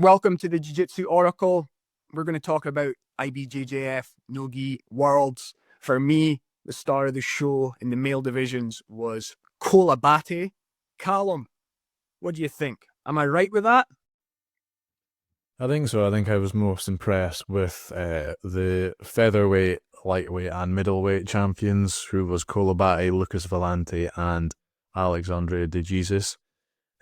Welcome to the Jiu-Jitsu Oracle. We're going to talk about IBJJF No Gi Worlds. For me, the star of the show in the male divisions was Abate. Calum, what do you think? Am I right with that? I think so. I think I was most impressed with the featherweight, lightweight, and middleweight champions, who was Abate, Lucas Vellante, and Alexandre de Jesus.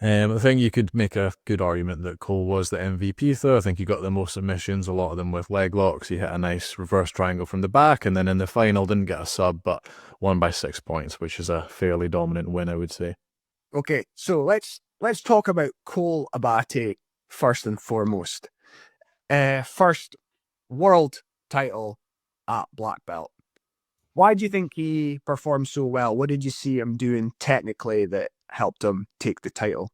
I think you could make a good argument that Cole was the MVP, though. I think he got the most submissions, a lot of them with leg locks. He hit a nice reverse triangle from the back, and then in the final didn't get a sub, but won by 6 points, which is a fairly dominant win, I would say. Okay, so let's talk about Abate first and foremost. First world title at black belt. Why do you think he performed so well? What did you see him doing technically that helped him take the title?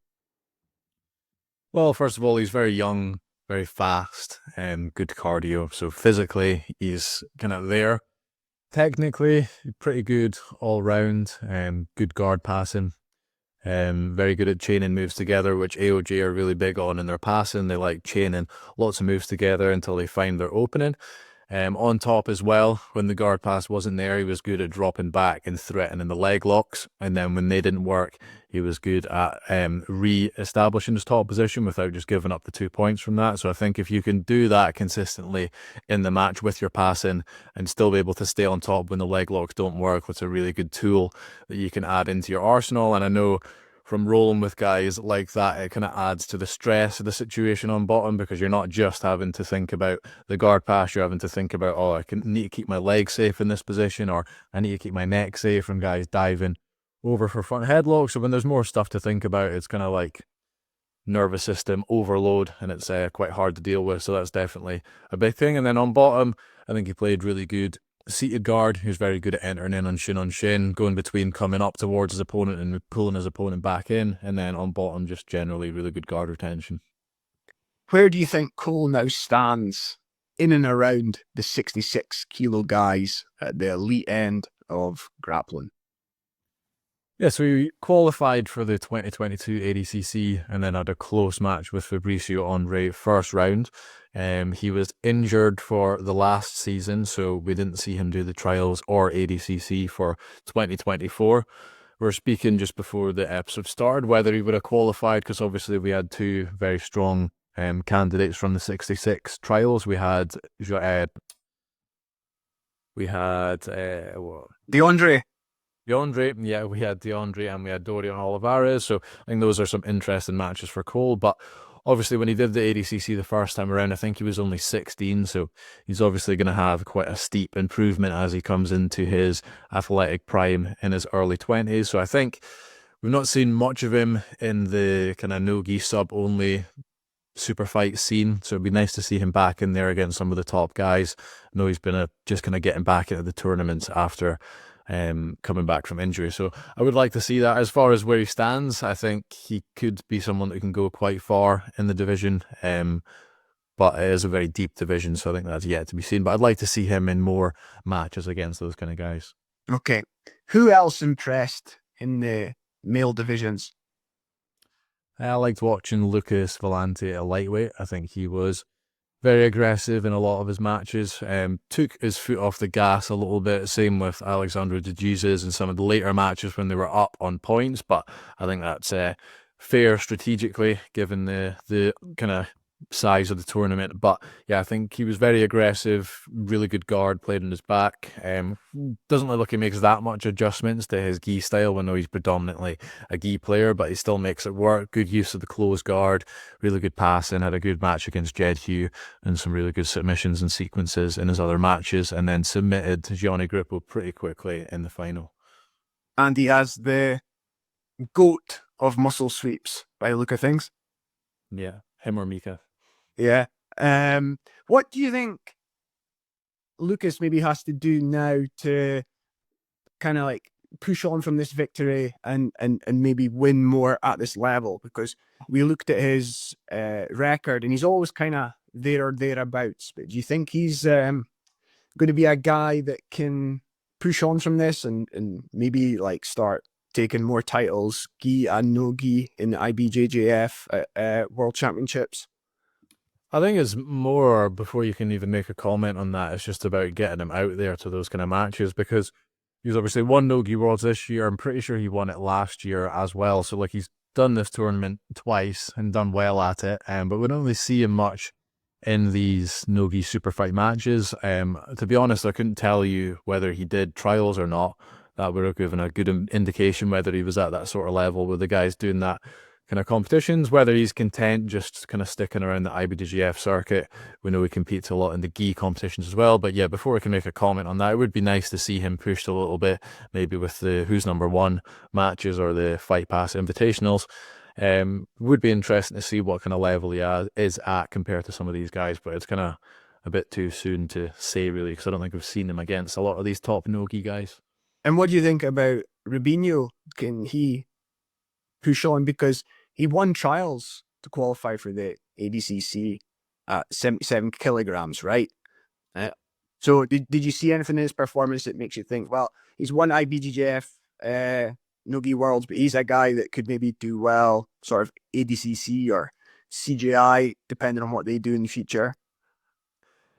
Well, first of all, he's very young, very fast, and good cardio. So physically, he's kind of there. Technically, pretty good all round, good guard passing. Very good at chaining moves together, which AOJ are really big on in their passing. They like chaining lots of moves together until they find their opening. On top as well, when the guard pass wasn't there, he was good at dropping back and threatening the leg locks. And then when they didn't work, he was good at re-establishing his top position without just giving up the 2 points from that. So I think if you can do that consistently in the match with your passing and still be able to stay on top when the leg locks don't work, it's a really good tool that you can add into your arsenal. And I know from rolling with guys like that, it kind of adds to the stress of the situation on bottom, because you're not just having to think about the guard pass, you're having to think about, oh, need to keep my legs safe in this position, or I need to keep my neck safe from guys diving over for front headlocks. So when there's more stuff to think about, it's kind of like nervous system overload, and it's quite hard to deal with. So that's definitely a big thing. And then on bottom, I think he played really good seated guard, who's very good at entering in on shin, going between coming up towards his opponent and pulling his opponent back in. And then on bottom, just generally really good guard retention. Where do you think Cole now stands in and around the 66 kilo guys at the elite end of grappling? Yeah, so he qualified for the 2022 ADCC and then had a close match with Fabricio Andre first round. He was injured for the last season, so we didn't see him do the trials or ADCC for 2024. We're speaking just before the episode started whether he would have qualified, because obviously we had two very strong candidates from the 66 trials. We had DeAndre. Yeah, we had DeAndre and we had Dorian Olivares. So I think those are some interesting matches for Cole. But obviously when he did the ADCC the first time around, I think he was only 16. So he's obviously going to have quite a steep improvement as he comes into his athletic prime in his early 20s. So I think we've not seen much of him in the kind of no-gi sub-only super fight scene. So it'd be nice to see him back in there against some of the top guys. I know he's been just kind of getting back into the tournaments after coming back from injury. So I would like to see that. As far as where he stands, I think he could be someone that can go quite far in the division, but it is a very deep division, so I think that's yet to be seen. But I'd like to see him in more matches against those kind of guys. Okay. Who else impressed in the male divisions? I liked watching Lucas Vellante at lightweight. I think he was very aggressive in a lot of his matches, took his foot off the gas a little bit. Same with Alexandre de Jesus in some of the later matches when they were up on points, but I think that's fair strategically given the kind of size of the tournament. But yeah, I think he was very aggressive, really good guard, played in his back. Doesn't look like he makes that much adjustments to his gi style. I know he's predominantly a gi player, but he still makes it work. Good use of the closed guard, really good passing, had a good match against Jed Hugh and some really good submissions and sequences in his other matches, and then submitted Gianni Grippo pretty quickly in the final. And he has the GOAT of muscle sweeps by the look of things. Yeah, him or Mika. Yeah. What do you think Lucas maybe has to do now to kind of like push on from this victory and maybe win more at this level? Because we looked at his record and he's always kind of there or thereabouts. But do you think he's going to be a guy that can push on from this and maybe like start taking more titles, gi and no gi, in the IBJJF World Championships? I think it's more, before you can even make a comment on that, it's just about getting him out there to those kind of matches, because he's obviously won No Gi Worlds this year. I'm pretty sure he won it last year as well. So like he's done this tournament twice and done well at it. But we don't really see him much in these Nogi super fight matches. To be honest, I couldn't tell you whether he did trials or not. That would have given a good indication whether he was at that sort of level with the guys doing that kind of competitions, whether he's content just kind of sticking around the IBJJF circuit. We know he competes a lot in the gi competitions as well. But yeah, before we can make a comment on that, it would be nice to see him pushed a little bit, maybe with the Who's Number One matches or the Fight Pass Invitationals. Would be interesting to see what kind of level he is at compared to some of these guys, but it's kind of a bit too soon to say really, because I don't think we've seen him against a lot of these top Nogi guys. And what do you think about Rubinho? Can he push on? Because he won trials to qualify for the ADCC at 77 kilograms, right? So did you see anything in his performance that makes you think, well, he's won IBJJF No Gi Worlds, but he's a guy that could maybe do well, sort of ADCC or CJI, depending on what they do in the future?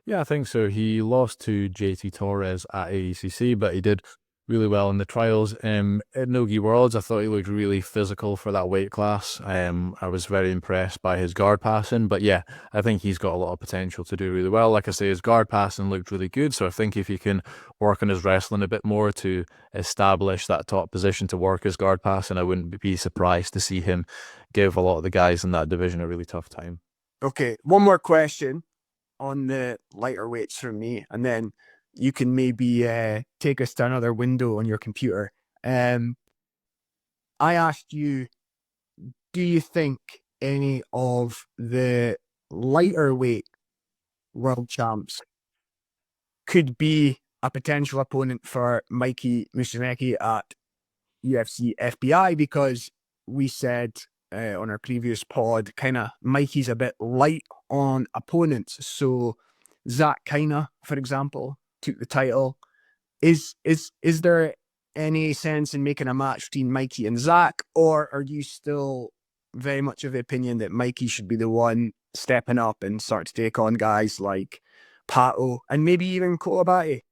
Yeah, I think so. He lost to JT Torres at AECC, but he did really well in the trials. At Nogi Worlds, I thought he looked really physical for that weight class. I was very impressed by his guard passing, but yeah, I think he's got a lot of potential to do really well. Like I say, his guard passing looked really good, so I think if he can work on his wrestling a bit more to establish that top position to work his guard passing, I wouldn't be surprised to see him give a lot of the guys in that division a really tough time. Okay, one more question on the lighter weights from me, and then you can maybe take us to another window on your computer. I asked you, do you think any of the lighter weight world champs could be a potential opponent for Mikey Musumeci at UFC FBI? Because we said on our previous pod, kind of Mikey's a bit light on opponents. So Zach Kaina, for example, took the title. Is there any sense in making a match between Mikey and Zach, or are you still very much of the opinion that Mikey should be the one stepping up and start to take on guys like Pato and maybe even Abate?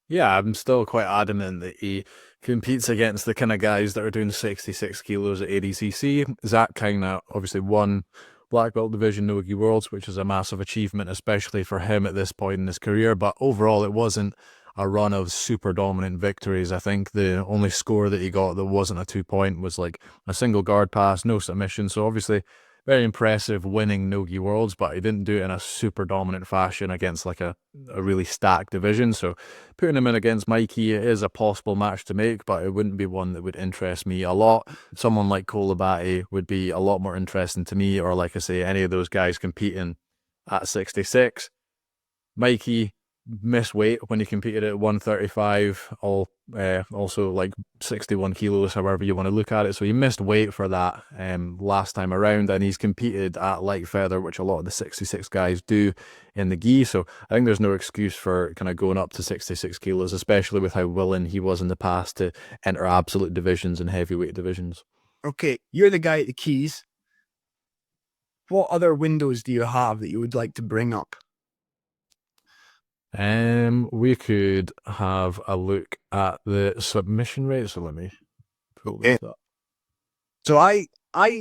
Yeah, I'm still quite adamant that he competes against the kind of guys that are doing 66 kilos at ADCC. Zach Kaina obviously won Black Belt Division Nogi Worlds, which is a massive achievement, especially for him at this point in his career. But overall, it wasn't a run of super dominant victories. I think the only score that he got that wasn't a 2-point was like a single guard pass, no submission. So obviously, very impressive winning Nogi Worlds, but he didn't do it in a super dominant fashion against like a really stacked division. So putting him in against Mikey is a possible match to make, but it wouldn't be one that would interest me a lot. Someone like Abate would be a lot more interesting to me, or like I say, any of those guys competing at 66. Mikey missed weight when he competed at 135, also like 61 kilos, however you want to look at it. So he missed weight for that last time around, and he's competed at light feather, which a lot of the 66 guys do in the gi. So I think there's no excuse for kind of going up to 66 kilos, especially with how willing he was in the past to enter absolute divisions and heavyweight divisions. Okay, you're the guy at the keys. What other windows do you have that you would like to bring up? We could have a look at the submission rate. So let me pull this up. So I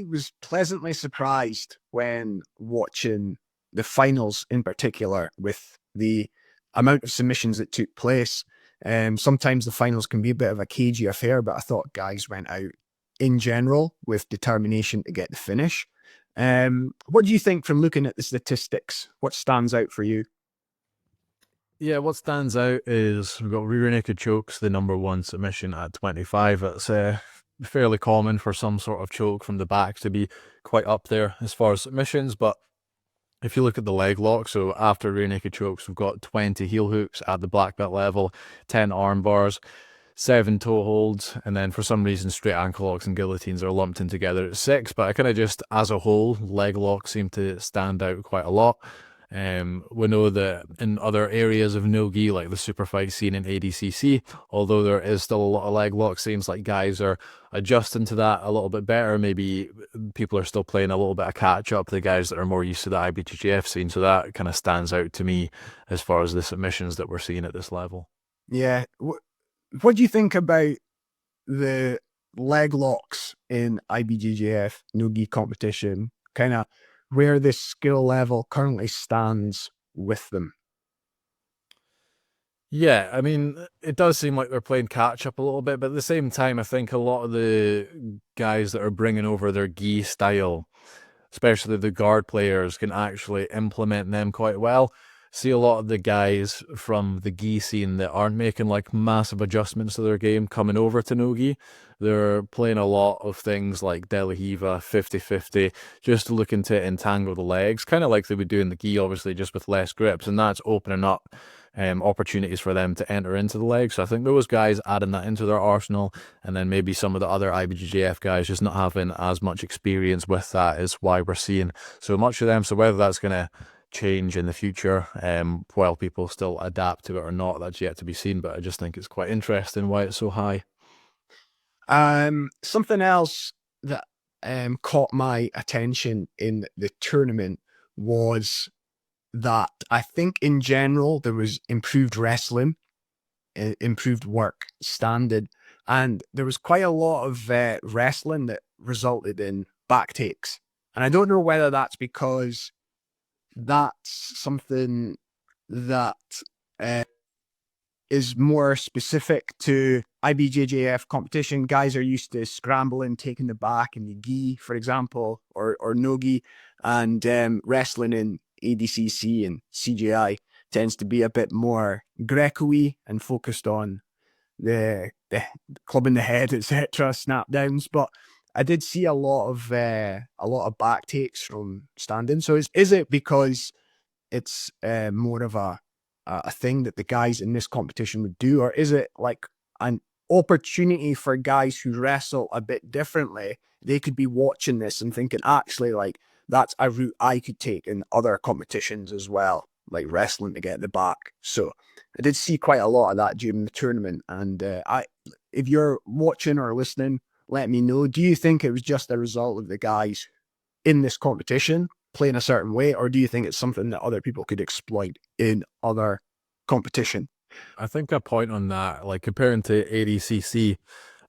was pleasantly surprised when watching the finals in particular with the amount of submissions that took place. Sometimes the finals can be a bit of a cagey affair, but I thought guys went out in general with determination to get the finish. What do you think from looking at the statistics? What stands out for you? Yeah, what stands out is we've got rear naked chokes, the number one submission at 25. That's fairly common for some sort of choke from the back to be quite up there as far as submissions. But if you look at the leg lock, so after rear naked chokes, we've got 20 heel hooks at the black belt level, 10 arm bars, 7 toe holds, and then for some reason straight ankle locks and guillotines are lumped in together at 6. But I kind of just, as a whole, leg locks seem to stand out quite a lot. We know that in other areas of no-gi, like the super fight scene in ADCC, although there is still a lot of leg lock, seems like guys are adjusting to that a little bit better. Maybe people are still playing a little bit of catch-up, the guys that are more used to the IBJJF scene, so that kind of stands out to me as far as the submissions that we're seeing at this level. Yeah. What do you think about the leg locks in IBJJF No Gi competition? Kind of where this skill level currently stands with them. Yeah, I mean, it does seem like they're playing catch up a little bit, but at the same time, I think a lot of the guys that are bringing over their gi style, especially the guard players, can actually implement them quite well. See a lot of the guys from the gi scene that aren't making like massive adjustments to their game coming over to no-gi. They're playing a lot of things like Delahiva, 50-50, just looking to entangle the legs, kind of like they would do in the gi, obviously, just with less grips, and that's opening up opportunities for them to enter into the legs. So I think those guys adding that into their arsenal, and then maybe some of the other IBJJF guys just not having as much experience with that is why we're seeing so much of them. So whether that's going to change in the future while people still adapt to it or not, that's yet to be seen, but I just think it's quite interesting why it's so high. Something else that caught my attention in the tournament was that I think in general there was improved wrestling, improved work standard, and there was quite a lot of wrestling that resulted in back takes. And I don't know whether that's because that's something that is more specific to IBJJF competition. Guys are used to scrambling, taking the back in the gi, for example, or nogi, and wrestling in ADCC and CGI tends to be a bit more Greco-y and focused on the club in the head, etc., snap downs. But I did see a lot of back takes from standing. So is it because it's more of a thing that the guys in this competition would do, or is it like an opportunity for guys who wrestle a bit differently? They could be watching this and thinking, actually, like that's a route I could take in other competitions as well, like wrestling to get the back. So I did see quite a lot of that during the tournament. And if you're watching or listening, let me know. Do you think it was just a result of the guys in this competition playing a certain way, or do you think it's something that other people could exploit in other competition? I think a point on that, like comparing to ADCC,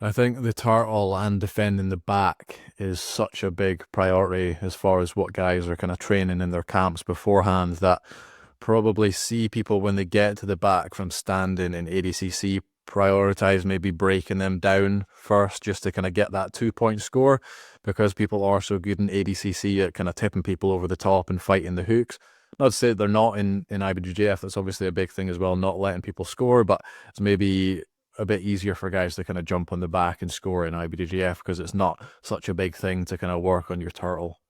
I think the turtle and defending the back is such a big priority as far as what guys are kind of training in their camps beforehand, that probably see people when they get to the back from standing in ADCC prioritize maybe breaking them down first just to kind of get that 2-point score, because people are so good in ADCC at kind of tipping people over the top and fighting the hooks. Not to say they're not in IBJJF, that's obviously a big thing as well, not letting people score, but it's maybe a bit easier for guys to kind of jump on the back and score in IBJJF because it's not such a big thing to kind of work on your turtle.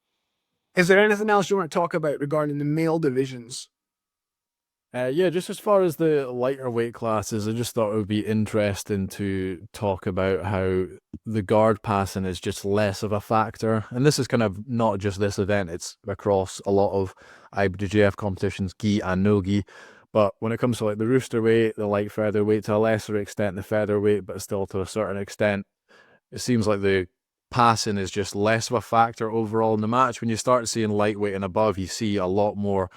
Is there anything else you want to talk about regarding the male divisions? Yeah, just as far as the lighter weight classes, I just thought it would be interesting to talk about how the guard passing is just less of a factor. And this is kind of not just this event, it's across a lot of IBJJF competitions, gi and no-gi. But when it comes to like the rooster weight, the light featherweight, to a lesser extent the featherweight, but still to a certain extent, it seems like the passing is just less of a factor overall in the match. When you start seeing lightweight and above, you see a lot more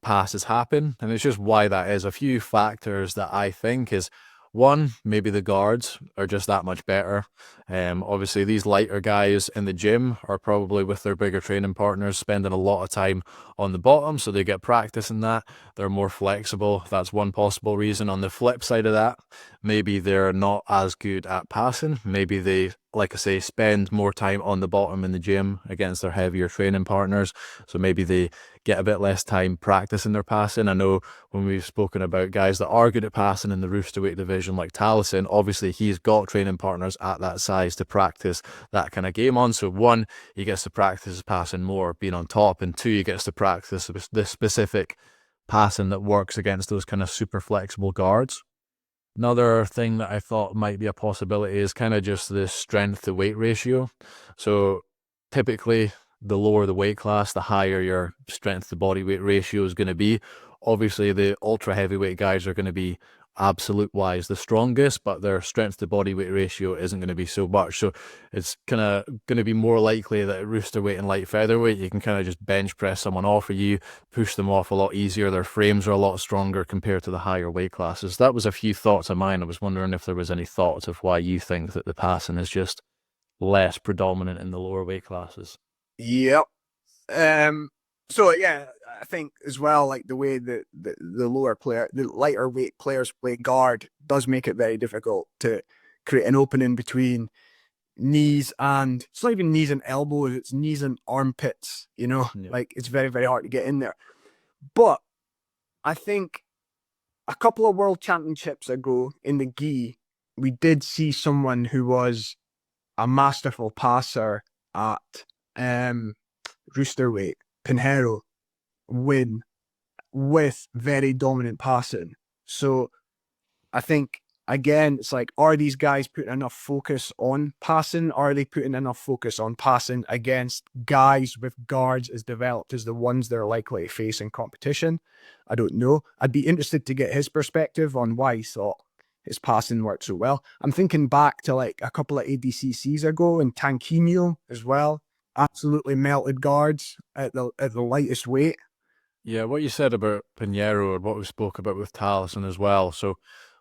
passes happen, and it's just why that is. A few factors that I think is, one, maybe the guards are just that much better. Obviously these lighter guys in the gym are probably with their bigger training partners spending a lot of time on the bottom, so they get practice in that. They're more flexible. That's one possible reason. On the flip side of that, maybe they're not as good at passing. Maybe they, like I say, spend more time on the bottom in the gym against their heavier training partners, so maybe they get a bit less time practicing their passing. I know when we've spoken about guys that are good at passing in the roosterweight division, like Taliesin, obviously he's got training partners at that size to practice that kind of game on. So one, he gets to practice passing more, being on top, and two, he gets to practice this specific passing that works against those kind of super flexible guards. Another thing that I thought might be a possibility is kind of just the strength to weight ratio. So typically the lower the weight class, the higher your strength to body weight ratio is going to be. Obviously, the ultra heavyweight guys are going to be absolute wise the strongest, but their strength to body weight ratio isn't going to be so much. So it's kind of going to be more likely that at rooster weight and light featherweight, you can kind of just bench press someone off of you, push them off a lot easier. Their frames are a lot stronger compared to the higher weight classes. That was a few thoughts of mine. I was wondering if there was any thoughts of why you think that the passing is just less predominant in the lower weight classes. Yep. So yeah, I think as well, like the way that the lighter weight players play guard does make it very difficult to create an opening between knees and it's not even knees and elbows, it's knees and armpits, you know, like it's very, very hard to get in there. But I think a couple of world championships ago in the gi, we did see someone who was a masterful passer at rooster weight, Pinheiro, win with very dominant passing. So I think, again, it's like, are these guys putting enough focus on passing? Are they putting enough focus on passing against guys with guards as developed as the ones they're likely to face in competition? I don't know. I'd be interested to get his perspective on why he thought his passing worked so well. I'm thinking back to like a couple of ADCCs ago and Tanquinho as well. Absolutely melted guards at the lightest weight. Yeah, what you said about Pinheiro and what we spoke about with Taliesin as well. So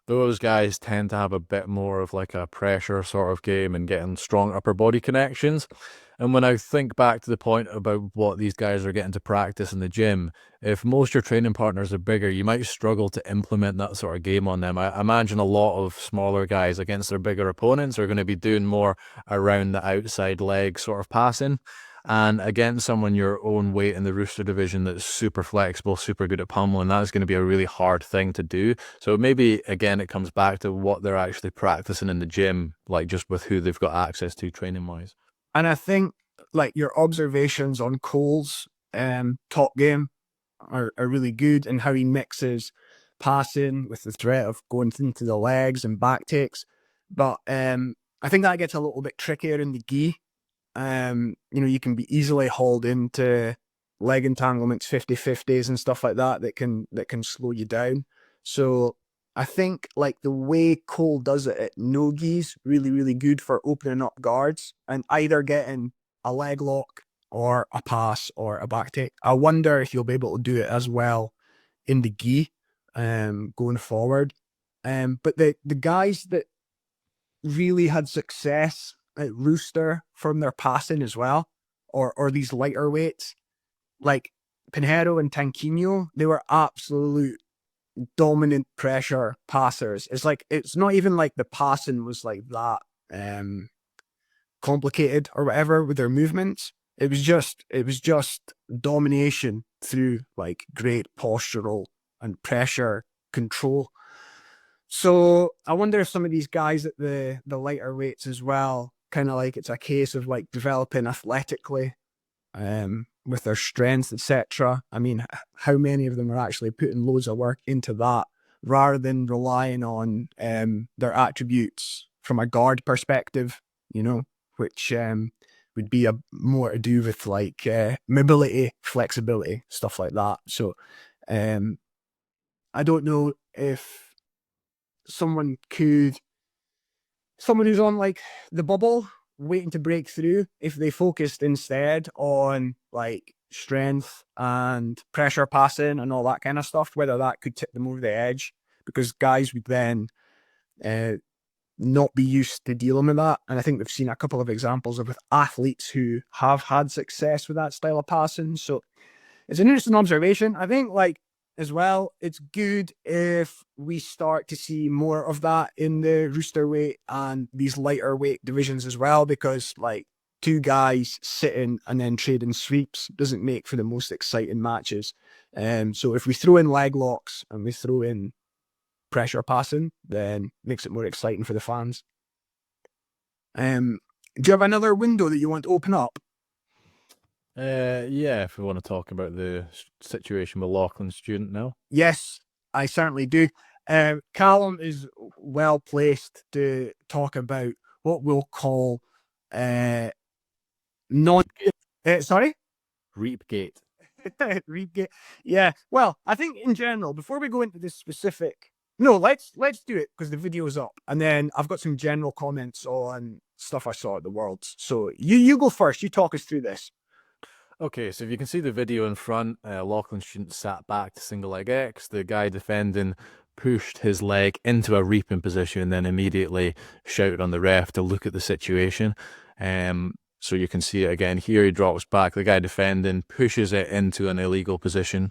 those guys tend to have a bit more of like a pressure sort of game and getting strong upper body connections. And when I think back to the point about what these guys are getting to practice in the gym, if most of your training partners are bigger, you might struggle to implement that sort of game on them. I imagine a lot of smaller guys against their bigger opponents are going to be doing more around the outside leg sort of passing. And against someone your own weight in the rooster division that's super flexible, super good at pummeling, that's going to be a really hard thing to do. So maybe, again, it comes back to what they're actually practicing in the gym, like just with who they've got access to training-wise. And I think, like, your observations on Cole's top game are really good, and how he mixes passing with the threat of going into the legs and back takes. But I think that gets a little bit trickier in the gi. You know, you can be easily hauled into leg entanglements, 50-50s and stuff like that that can slow you down. So I think like the way Cole does it at Nogi's really, really good for opening up guards and either getting a leg lock or a pass or a back take. I wonder if you'll be able to do it as well in the gi going forward. But the guys that really had success at Rooster from their passing as well, or these lighter weights, like Pinheiro and Tanquinho, they were absolute dominant pressure passers. It's like, it's not even like the passing was like that complicated or whatever with their movements. It was just domination through like great postural and pressure control. So I wonder if some of these guys at the lighter weights as well, kind of like it's a case of like developing athletically with their strength, etc. I mean, how many of them are actually putting loads of work into that rather than relying on their attributes from a guard perspective, you know, which would be a more to do with like mobility, flexibility, stuff like that. So I don't know if someone who's on like the bubble waiting to break through, if they focused instead on like strength and pressure passing and all that kind of stuff, whether that could tip them over the edge, because guys would then not be used to dealing with that. And I think we've seen a couple of examples of with athletes who have had success with that style of passing. So it's an interesting observation. I think like as well, it's good if we start to see more of that in the rooster weight and these lighter weight divisions as well, because like two guys sitting and then trading sweeps doesn't make for the most exciting matches. So if we throw in leg locks and we throw in pressure passing, then it makes it more exciting for the fans. Do you have another window that you want to open up? Yeah, if we want to talk about the situation with Lachlan's student now. Yes, I certainly do. Calum is well placed to talk about what we'll call non Sorry? Reapgate. Reapgate. Yeah. Well, I think in general, before we go into this specific, no, let's do it because the video's up, and then I've got some general comments on stuff I saw at the Worlds. So you go first. You talk us through this. Okay, so if you can see the video in front, Lachlan shouldn't sat back to single leg X. The guy defending pushed his leg into a reaping position and then immediately shouted on the ref to look at the situation. So you can see it again here. He drops back. The guy defending pushes it into an illegal position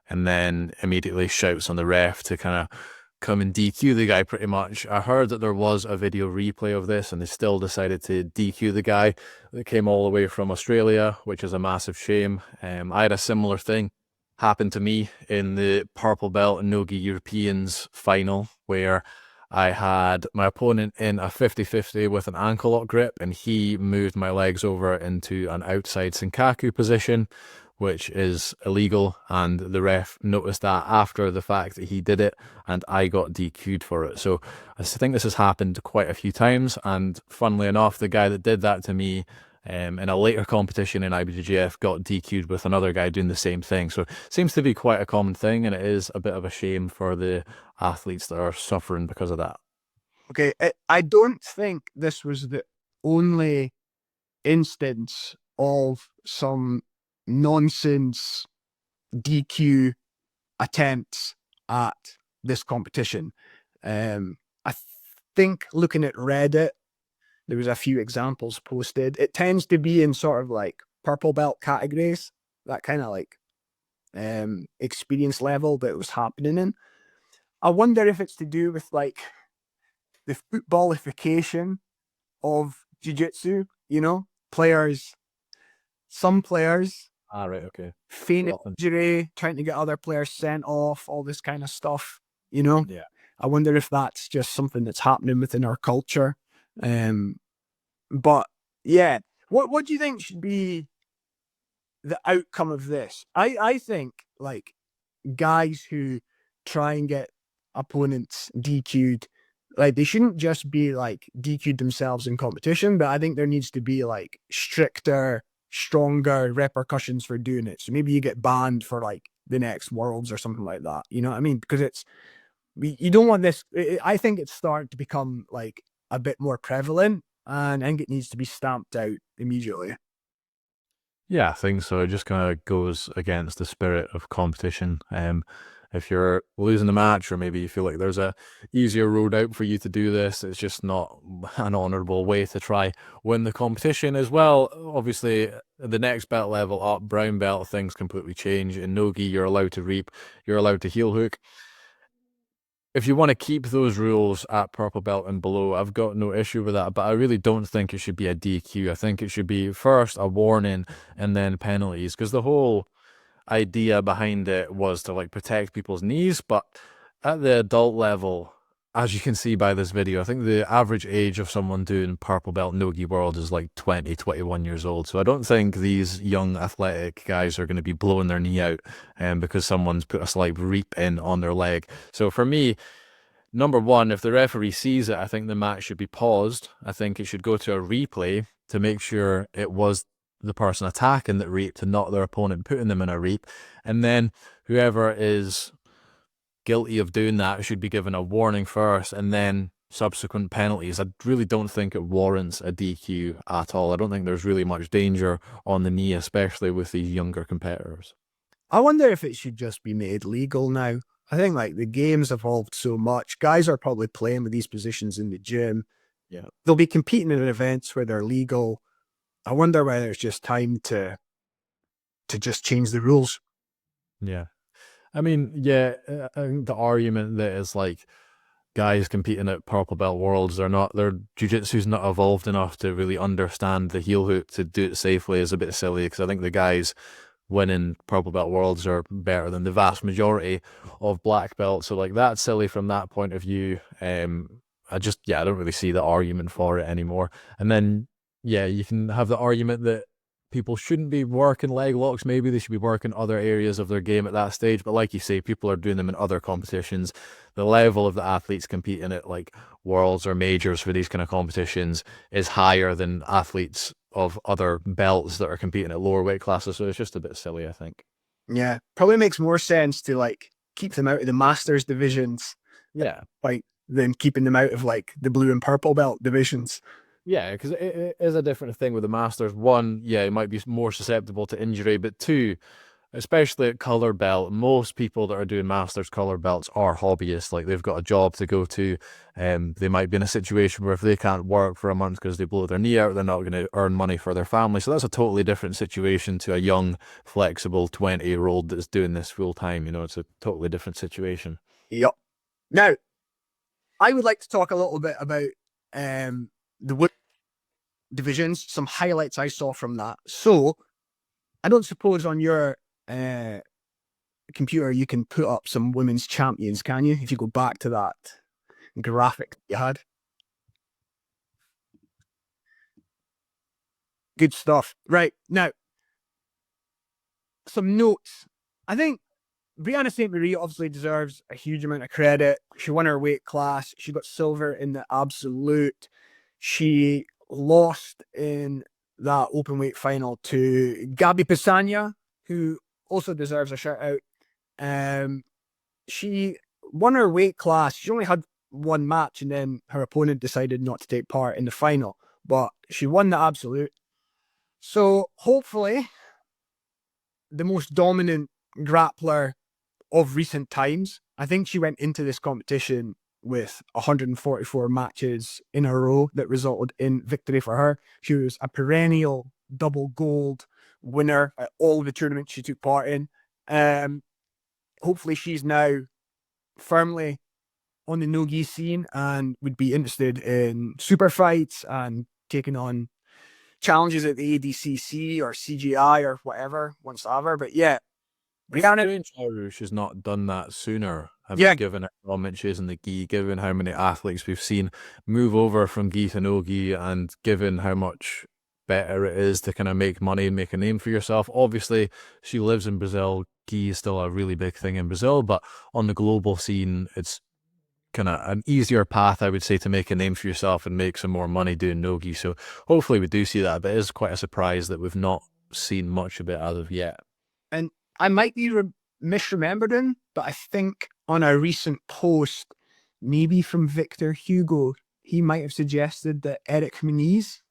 and then immediately shouts on the ref to kind of come and DQ the guy pretty much. I heard that there was a video replay of this and they still decided to DQ the guy that came all the way from Australia, which is a massive shame. I had a similar thing happen to me in the Purple Belt Nogi Europeans final where I had my opponent in a 50-50 with an ankle lock grip and he moved my legs over into an outside Senkaku position, which is illegal, and the ref noticed that after the fact that he did it, and I got DQ'd for it. So I think this has happened quite a few times, and funnily enough, the guy that did that to me in a later competition in IBJJF got DQ'd with another guy doing the same thing. So it seems to be quite a common thing, and it is a bit of a shame for the athletes that are suffering because of that. Okay, I don't think this was the only instance of some nonsense DQ attempts at this competition. I think looking at Reddit, there was a few examples posted. It tends to be in sort of like purple belt categories, that kind of like experience level that it was happening in. I wonder if it's to do with like the footballification of jiu-jitsu, you know, some players Right, okay. feign injury, trying to get other players sent off, all this kind of stuff, you know? Yeah. I wonder if that's just something that's happening within our culture. But yeah, what do you think should be the outcome of this? I think like guys who try and get opponents DQ'd, like they shouldn't just be like DQ'd themselves in competition, but I think there needs to be like stricter, stronger repercussions for doing it. So maybe you get banned for like the next Worlds or something like that. You know what I mean? Because you don't want this. I think it's starting to become like a bit more prevalent, and I think it needs to be stamped out immediately. Yeah, I think so. It just kind of goes against the spirit of competition. If you're losing the match, or maybe you feel like there's a easier road out for you to do this, it's just not an honourable way to try win the competition as well. Obviously, the next belt level up, brown belt, things completely change. In Nogi, you're allowed to reap, you're allowed to heel hook. If you want to keep those rules at purple belt and below, I've got no issue with that, but I really don't think it should be a DQ. I think it should be first a warning and then penalties, because the whole idea behind it was to like protect people's knees. But at the adult level, as you can see by this video, I think the average age of someone doing purple belt Nogi World is like 20, 21 years old. So I don't think these young athletic guys are going to be blowing their knee out because someone's put a slight reap in on their leg. So for me, number one, if the referee sees it, I think the match should be paused. I think it should go to a replay to make sure it was the person attacking that reaped and not their opponent putting them in a reap. And then whoever is guilty of doing that should be given a warning first and then subsequent penalties. I really don't think it warrants a DQ at all. I don't think there's really much danger on the knee, especially with these younger competitors. I wonder if it should just be made legal now. I think like the game's evolved so much. Guys are probably playing with these positions in the gym. Yeah, they'll be competing in events where they're legal. I wonder whether it's just time to just change the rules. Yeah. I mean, yeah, I think the argument that is like guys competing at Purple Belt Worlds, their jiu-jitsu's not evolved enough to really understand the heel hook to do it safely is a bit silly, because I think the guys winning Purple Belt Worlds are better than the vast majority of black belts. So like that's silly from that point of view. I don't really see the argument for it anymore. And then, yeah, you can have the argument that people shouldn't be working leg locks. Maybe they should be working other areas of their game at that stage. But like you say, people are doing them in other competitions. The level of the athletes competing at like Worlds or majors for these kind of competitions is higher than athletes of other belts that are competing at lower weight classes. So it's just a bit silly, I think. Yeah, probably makes more sense to like keep them out of the masters divisions, Yeah. like than keeping them out of like the blue and purple belt divisions. Yeah, because it is a different thing with the Masters. One, yeah, it might be more susceptible to injury, but two, especially at color belt, most people that are doing Masters color belts are hobbyists. Like they've got a job to go to. They might be in a situation where if they can't work for a month because they blow their knee out, they're not going to earn money for their family. So that's a totally different situation to a young, flexible 20-year-old that's doing this full time. You know, it's a totally different situation. Yep. Now, I would like to talk a little bit about the wood divisions, some highlights I saw from that. So, I don't suppose on your computer you can put up some women's champions, can you? If you go back to that graphic you had. Good stuff. Right, now, some notes. I think Brianna St. Marie obviously deserves a huge amount of credit. She won her weight class. She got silver in the absolute. She lost in that open weight final to Gabi Pessanha, who also deserves a shout out. She won her weight class. She only had one match, and then her opponent decided not to take part in the final. But she won the absolute. So hopefully, the most dominant grappler of recent times. I think she went into this competition with 144 matches in a row that resulted in victory for her. She was a perennial double gold winner at all of the tournaments she took part in. Hopefully she's now firmly on the no-gi scene and would be interested in super fights and taking on challenges at the ADCC or CGI or whatever whatsoever. But yeah, Brianna, strange how she's not done that sooner. Given how dominant she is in the gi, given how many athletes we've seen move over from gi to no gi, and given how much better it is to kind of make money and make a name for yourself. Obviously, she lives in Brazil. Gi is still a really big thing in Brazil, but on the global scene, it's kind of an easier path, I would say, to make a name for yourself and make some more money doing no gi. So hopefully we do see that, but it is quite a surprise that we've not seen much of it as of yet. And I might be misremembering, but I think on a recent post, maybe from Victor Hugo, he might have suggested that Eric Muniz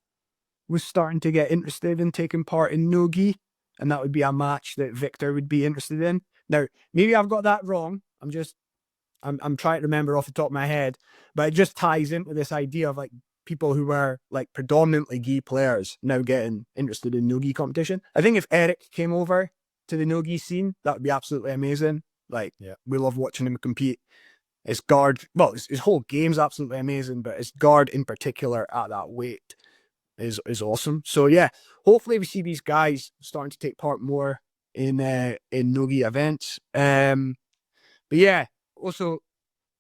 was starting to get interested in taking part in no-gi, and that would be a match that Victor would be interested in. Now, maybe I've got that wrong. I'm trying to remember off the top of my head, but it just ties into this idea of like people who were like predominantly gi players now getting interested in no-gi competition. I think if Eric came over to the no-gi scene, that would be absolutely amazing. Like, yeah, we love watching him compete. His guard, well, his whole game's absolutely amazing, but his guard in particular at that weight is awesome. So yeah, hopefully we see these guys starting to take part more in no-gi events. But yeah, also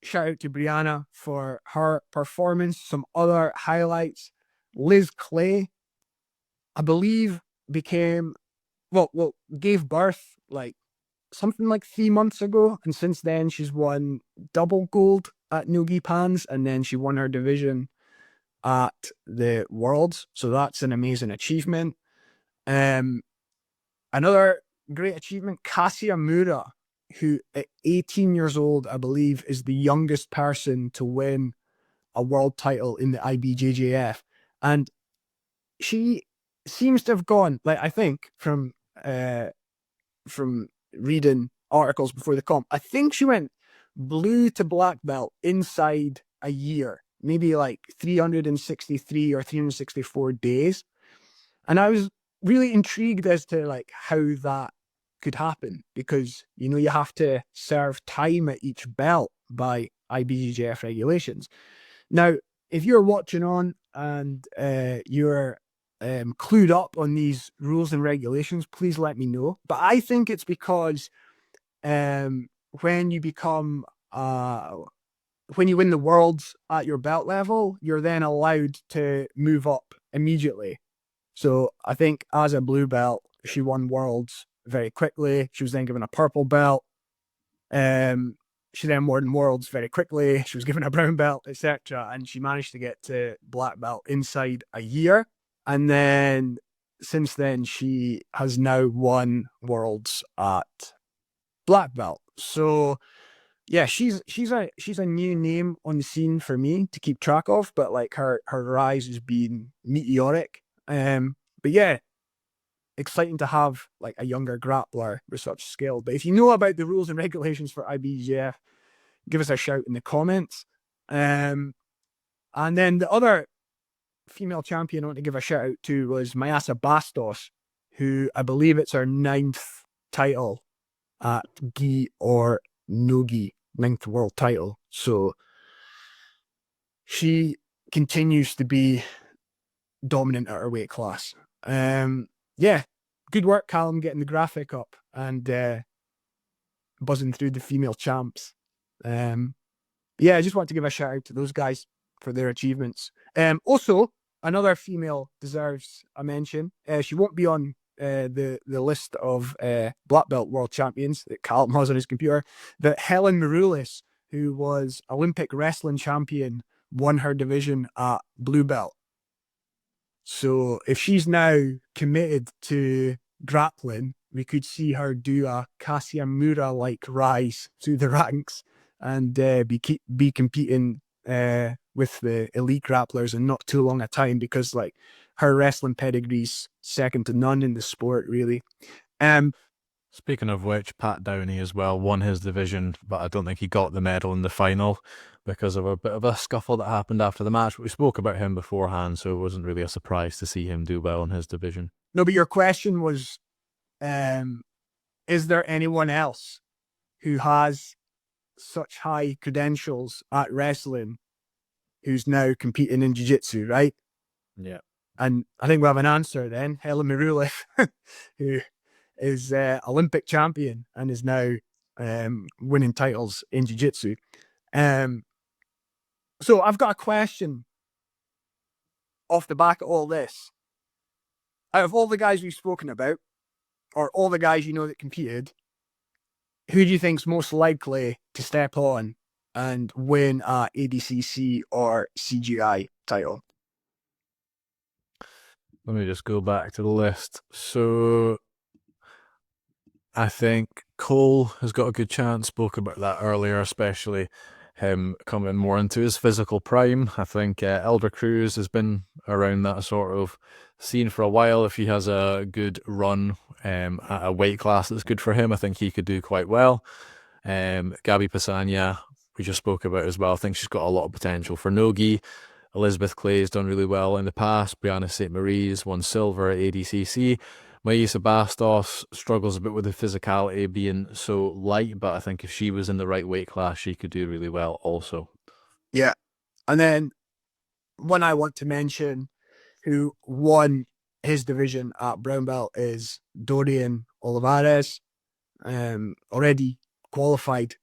shout out to Brianna for her performance. Some other highlights: Liz Clay, I believe, gave birth like something like 3 months ago, and since then she's won double gold at no-gi pans, and then she won her division at the Worlds. So that's an amazing achievement. Another great achievement, Kasia Mura, who at 18 years old, I believe, is the youngest person to win a world title in the IBJJF. And she seems to have gone, like, I think from reading articles before the comp, I think she went blue to black belt inside a year, maybe like 363 or 364 days. And I was really intrigued as to like how that could happen, because you know you have to serve time at each belt by IBJJF regulations. Now, if you're watching on and you're clued up on these rules and regulations, please let me know. But I think it's because when you become when you win the worlds at your belt level, you're then allowed to move up immediately. So I think as a blue belt, she won worlds very quickly. She was then given a purple belt. She then won worlds very quickly. She was given a brown belt, etc. And she managed to get to black belt inside a year. And then since then, she has now won Worlds at black belt. So yeah, she's a new name on the scene for me to keep track of, but like her rise has been meteoric. But yeah, exciting to have like a younger grappler with such skill. But if you know about the rules and regulations for IBJJF, give us a shout in the comments. And then the other female champion I want to give a shout out to was Mayasa Bastos, who I believe it's her 9th title at Gi or Nogi, 9th world title. So she continues to be dominant at her weight class. Yeah, good work, Calum, getting the graphic up and buzzing through the female champs. Yeah, I just want to give a shout out to those guys for their achievements. Also, another female deserves a mention. She won't be on the list of black belt world champions that Calum has on his computer, but Helen Maroulis, who was Olympic wrestling champion, won her division at blue belt. So if she's now committed to grappling, we could see her do a Kasimura-like rise through the ranks and be competing with the elite grapplers in not too long a time, because like her wrestling pedigree's second to none in the sport, really. Speaking of which, Pat Downey as well won his division, but I don't think he got the medal in the final because of a bit of a scuffle that happened after the match. We spoke about him beforehand, so it wasn't really a surprise to see him do well in his division. No, but your question was, is there anyone else who has such high credentials at wrestling who's now competing in jiu-jitsu, right? Yeah. And I think we have an answer then. Helen Maroulis, who is Olympic champion and is now winning titles in jiu-jitsu. So I've got a question off the back of all this. Out of all the guys we've spoken about, or all the guys you know that competed, who do you think's most likely to step on and win a ADCC or CGI title? Let me just go back to the list. So I think Cole has got a good chance. Spoke about that earlier, especially him coming more into his physical prime. I think Elder Cruz has been around that sort of scene for a while. If he has a good run at a weight class that's good for him, I think he could do quite well. Gabi Pessanha, we just spoke about as well. I think she's got a lot of potential for Nogi. Elizabeth Clay's done really well in the past. Brianna St. Marie's won silver at ADCC. Mayisa Bastos struggles a bit with the physicality being so light, but I think if she was in the right weight class, she could do really well also. Yeah. And then one I want to mention who won his division at brown belt is Dorian Olivares. Already qualified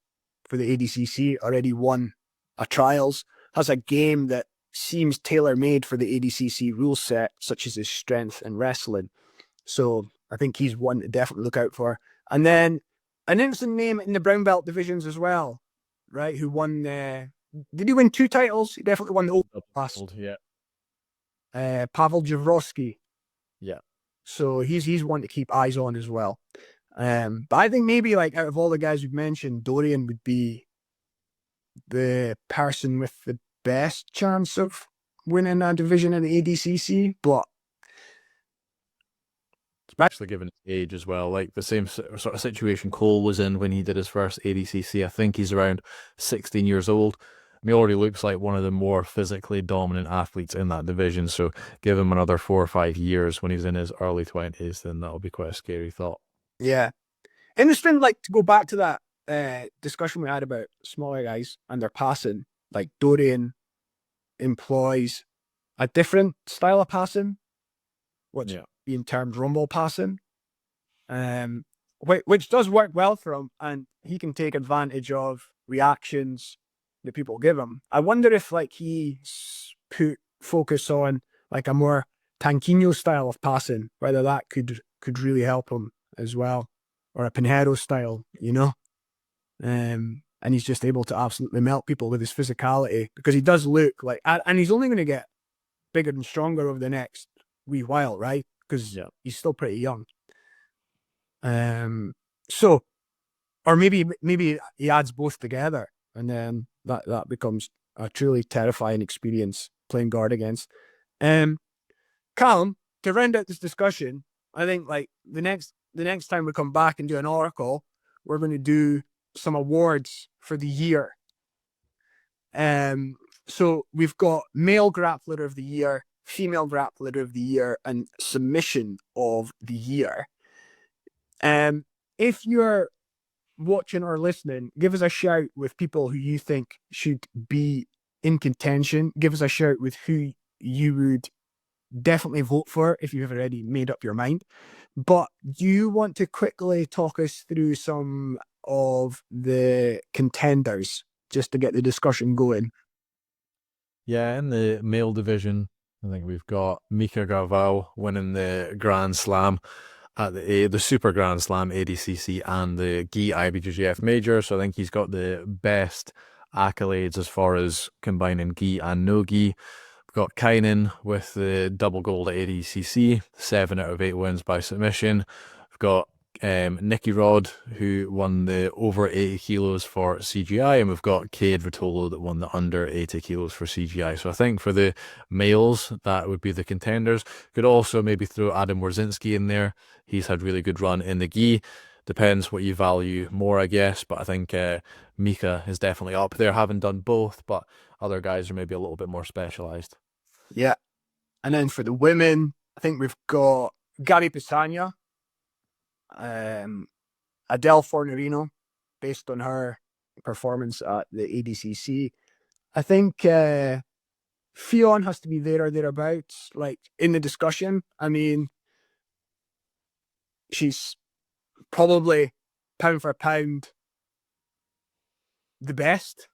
for the ADCC, already won a trials, has a game that seems tailor-made for the ADCC rule set, such as his strength and wrestling. So I think he's one to definitely look out for. And then an interesting name in the brown belt divisions as well, right? Who won? Did he win 2 titles? He definitely won the old class. Yeah. Pavel Javrowski. Yeah. So he's one to keep eyes on as well. But I think maybe like out of all the guys we've mentioned, Dorian would be the person with the best chance of winning a division in the ADCC. But especially given his age as well, like the same sort of situation Cole was in when he did his first ADCC. I think he's around 16 years old. He already looks like one of the more physically dominant athletes in that division. So give him another 4 or 5 years when he's in his early 20s, then that'll be quite a scary thought. yeah, interesting. Like to go back to that discussion we had about smaller guys and their passing. Like Dorian employs a different style of passing, which being termed rumble passing, which does work well for him, and he can take advantage of reactions that people give him. I wonder if like he put focus on like a more Tanquinho style of passing, whether that could really help him as well, or a Pinheiro style, you know. And he's just able to absolutely melt people with his physicality, because he does look like, and he's only going to get bigger and stronger over the next wee while, right? Because Yeah. he's still pretty young. So, or maybe he adds both together, and then that becomes a truly terrifying experience playing guard against. Calum, to round out this discussion, I think like the next time we come back and do an oracle, we're going to do some awards for the year. So we've got male grappler of the year, female grappler of the year, and submission of the year. If you're watching or listening, give us a shout with people who you think should be in contention. Give us a shout with who you would definitely vote for if you've already made up your mind. But do you want to quickly talk us through some of the contenders just to get the discussion going? Yeah, in the male division, I think we've got Mika Gaval winning the Grand Slam at the Super Grand Slam ADCC and the Gi IBJJF Major. So I think he's got the best accolades as far as combining Gi and Nogi. We've got Kainen with the double gold at ADCC, 7 out of 8 wins by submission. We've got Nicky Rod, who won the over 80 kilos for CGI, and we've got Cade Vitolo that won the under 80 kilos for CGI. So I think for the males, that would be the contenders. Could also maybe throw Adam Wierzinski in there. He's had really good run in the gi. Depends what you value more, I guess, but I think Mika is definitely up there, having done both, but other guys are maybe a little bit more specialized. Yeah. And then for the women, I think we've got Gabi Pessanha, Adele Fornerino, based on her performance at the ADCC. I think Fionn has to be there or thereabouts, like in the discussion. I mean, she's probably pound for pound the best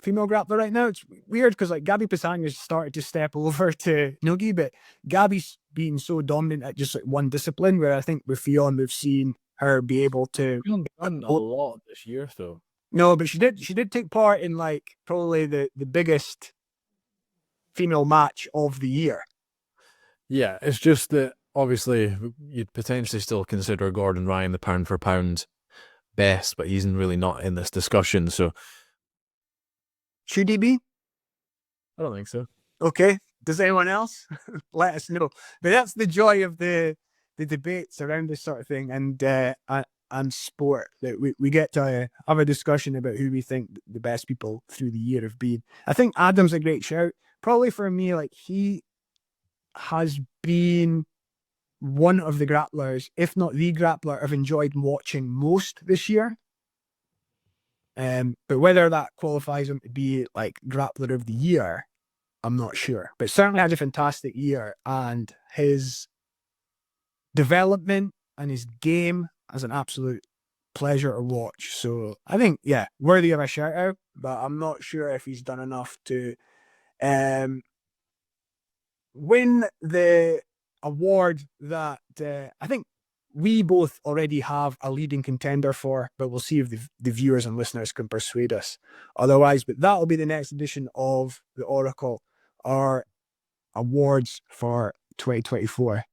female grappler right now. It's weird because like Gabi Pessanha started to step over to Nogi, but Gabi's being so dominant at just like one discipline, where I think with Fionn we've seen her be able to done a lot this year, though. No, but she did take part in like probably the biggest female match of the year. Yeah, it's just that obviously you'd potentially still consider Gordon Ryan the pound for pound best, but he's really not in this discussion. So should he be? I don't think so. Okay. Does anyone else? Let us know. But that's the joy of the debates around this sort of thing and sport, that we get to have a discussion about who we think the best people through the year have been. I think Adam's a great shout. Probably for me, like he has been one of the grapplers, if not the grappler, I've enjoyed watching most this year. But whether that qualifies him to be like grappler of the year, I'm not sure. But certainly had a fantastic year, and his development and his game as an absolute pleasure to watch. So I think, yeah, worthy of a shout out, but I'm not sure if he's done enough to win the award that I think we both already have a leading contender for, but we'll see if the viewers and listeners can persuade us otherwise. But that'll be the next edition of the Oracle, our awards for 2024.